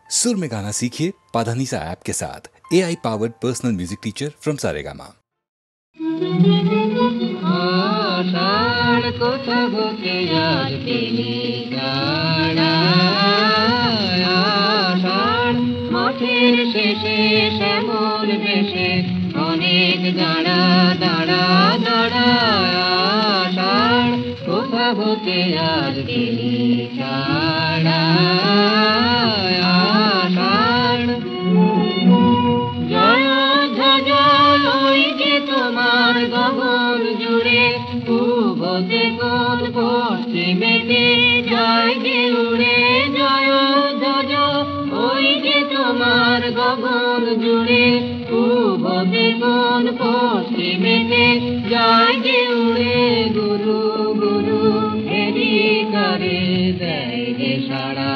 सुर में गाना सीखिए पाधानीसा ऐप के साथ। AI powered personal music teacher from Saregama. অনেক দাঁড়া দাঁড়া দাঁড়া আষাঢ় কোথা হতে আজ গেলি ছাড়া আষাঢ় জয় ধ্বজ ওই যে তোমার গগন জুড়ে পূবতে কোন পশ্চিমেতে যায় গে উড়ে জয় ধ্বজ ওই যে তোমার গগন জুড়ে পূবতে কোন পশ্চিমেতে যায় গে উড়ে গুরু গুরু হেরি করে দেয় গে সাড়া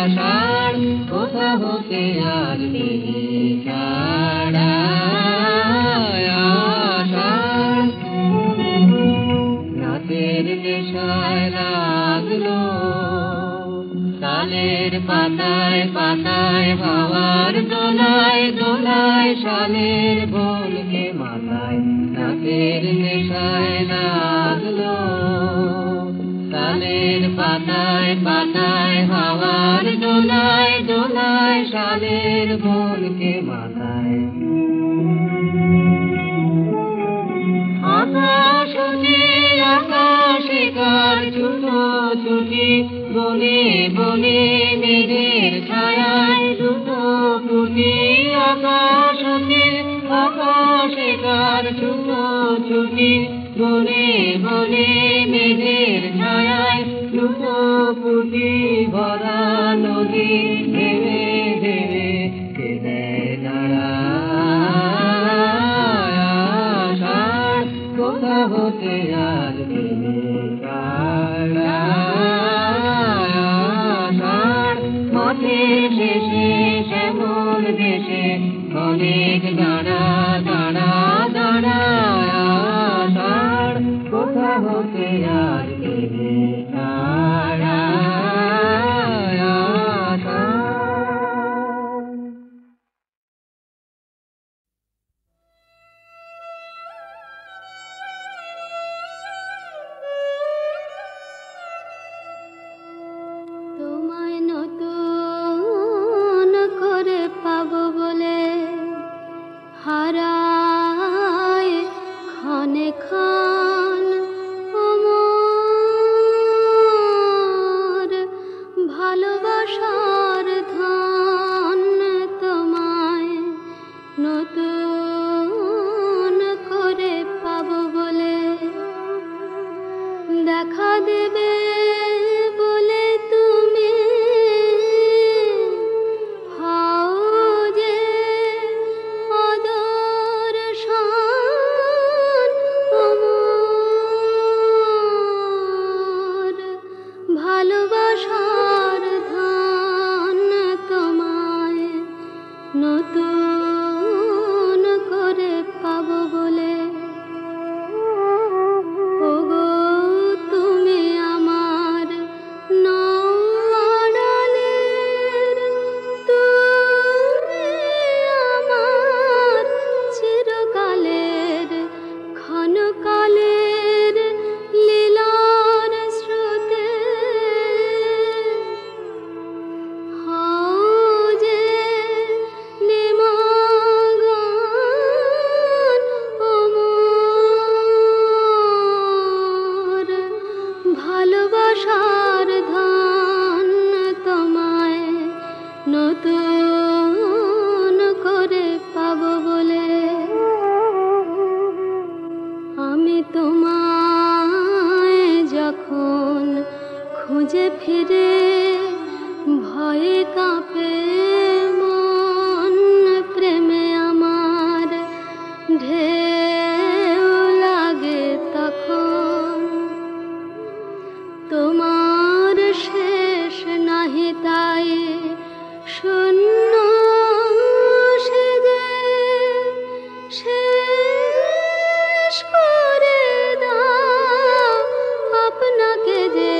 আষাঢ় কোথা হতে আর গেলি ছাড়া আষাঢ় রাতের নেশায় লাগলো শালের পাতায় পাতায় হাওয়ার দোলায় দোলায় শালের বনকে মাথায় রাতের নেশায় লাগলো শালের পাতায় পাতায় হাওয়ার দোলায় দোলায় শালের বনকে মাথায় আকাশে আকাশে কার ছুটো ছুটি বনে বনে মেঘের ছায়ায় দুটো ফুটি আকাশে আকাশে কার ছুটো ছুটি বনে বনে মেঘের ছায়ায় দুটো ফুটি ভরা নদী ভেবে ভেবে কে দেয় নাড়া আষাঢ় কোথা হতে আর গেলি ছাড়া আষাঢ় মাঠের শেষে শ্যামল দেশে অনেক দাঁড়া দাঁড়া দাঁড়া আষাঢ় কোথা হতে আর গেলি ছাড়া তোমায় নতুন করে পাবো বলে হারায় ক্ষণে ক্ষণ আমার ভালোবাসার ধন তোমায় নতুন করে পাবো বলে দেখা দেবে বলে তুমি হও যে আদর্শন আমার ভালোবাসার ধন তোমায় নতুন করে পাবো বলে ওগো তুমি আমার নওয়াড়ালের তুমি আমার চিরকালের ক্ষণকালের লীলার স্রোতে হও যে নিমগ্ন অমর ভালোবাসার ধন তোমায় নতুন করে পাবো বলে আমি তোমায় যখন খুঁজে ফিরে ভয়ে কাঁপে মন প্রেমে আমার ঢেউ লাগে তখন তোমার শেষ নাহি তাই শূন্য সেজে শেষ করে দাও আপনাকে যে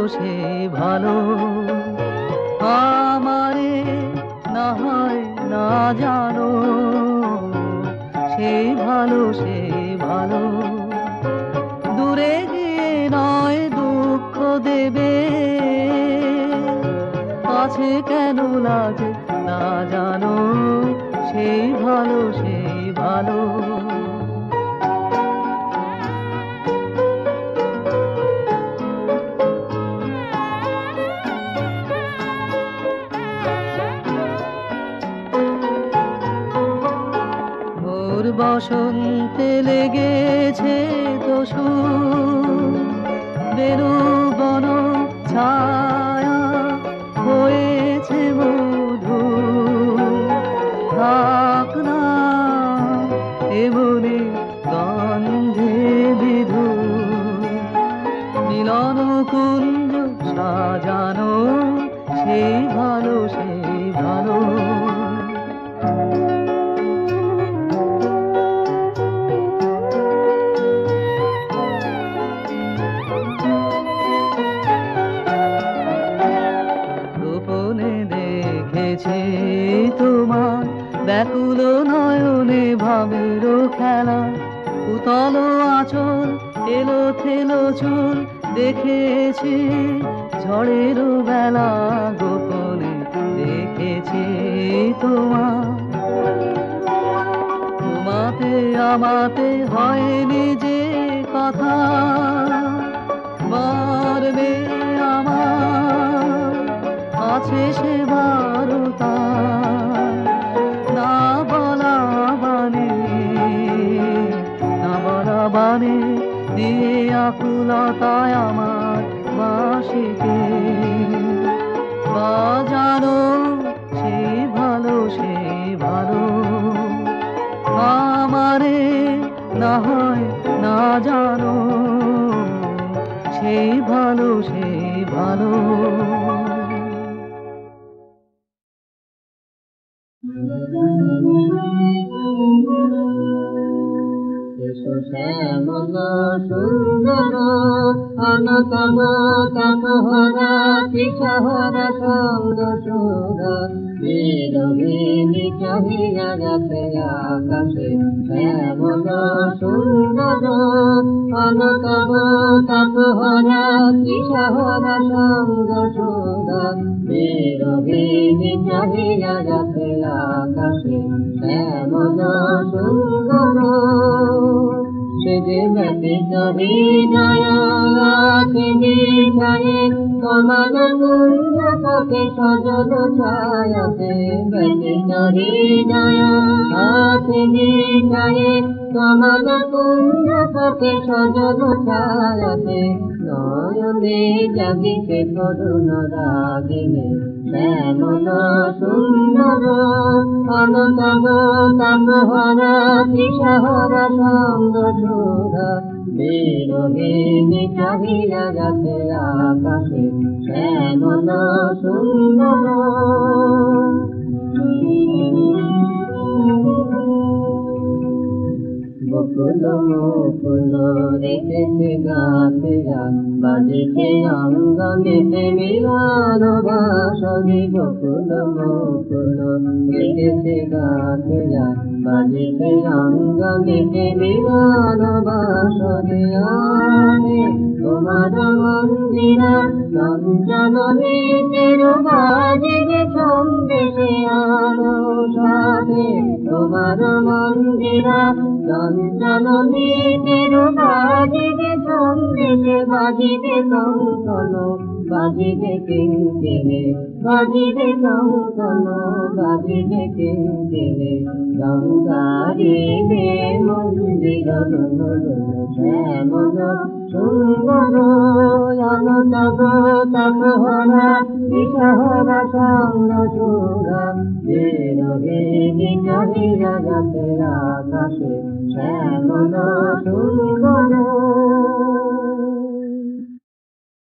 সে ভালো আমারে না হয় না জানো সেই ভালো দূরে গিয়ে নয় দুঃখ দেবে কাছে কেন লাগে না জানো সেই ভালো বসন্তে লেগেছে দোষু বেরু বন ছায়া হয়েছে মধু থাক না এমনি গন্ধে বিধু মিলন কুঞ্জ সাজানো সেই ভালো তোমার ব্যাকুল নয়নে ভাবের খেলা উতল আঁচল এলো থেলো চুল দেখেছি ঝড়ের বেলা গোপনে দেখেছি তোমাতে আমাতে হয়নি যে কথা মরবে আমার আছে সে বারতা না বলা বানে দিয়ে আকুলতায় আমার বাঁশিকে বাজানো সেই ভালো আমারে না হয় না জানো সেই ভালো শ্যামল সুন্দর অনতম তপহরা পিছহরা সঙ্গ সুর বিরোহিণী চাহিয়া যাতে আকাশে শ্যামল সুন্দর অনতম তপহরা পিছহরা সঙ্গ সুর বিরোহিণী চাহিয়া যাতে আকাশে শ্যামল সুন্দর সেদিন হৃদয় আছে বিছায়ে কমল কুঞ্জ পথে সজল ছায়াতে ব্যতীত হৃদয় আছে বিছায়ে কমল কুঞ্জ পথে সজল ছায়াতে নয়নে জাগিতে করুণ রাগিনে শ্যামল সুন্দর অনতম তপহরা পিছহরা সঙ্গ সুরা বিরোহিণী চাহিয়া যাতে আকাশে শ্যামল সুন্দর বকুল মুকুল রেখেছে গাছেরা বাজিছে অঙ্গনেতে মিলন বাসনে বকুল মুকুল রেখেছে গাছেরা বাজিছে অঙ্গনেতে মিলন বাসনে আনে তোমার মন্দিরা চঞ্চলনে তেরো বাজিবে সন্দেশে আলো সাথে তোমার মন্দিরা চঞ্চলনে তেরো বাজিবে সন্দেশে বাজিবে কঙ্কন বাজিবে কিঙ্কিণে বাজিবে কঙ্কন বাজিবে কিঙ্কিণে গঙ্গারিবে মন্দির শ্যামল সুন্দর অনতব তপহরা পিছহরা সঙ্গ সুরা বিরোহিণী চাহিয়া যাতে আকাশে শ্যামল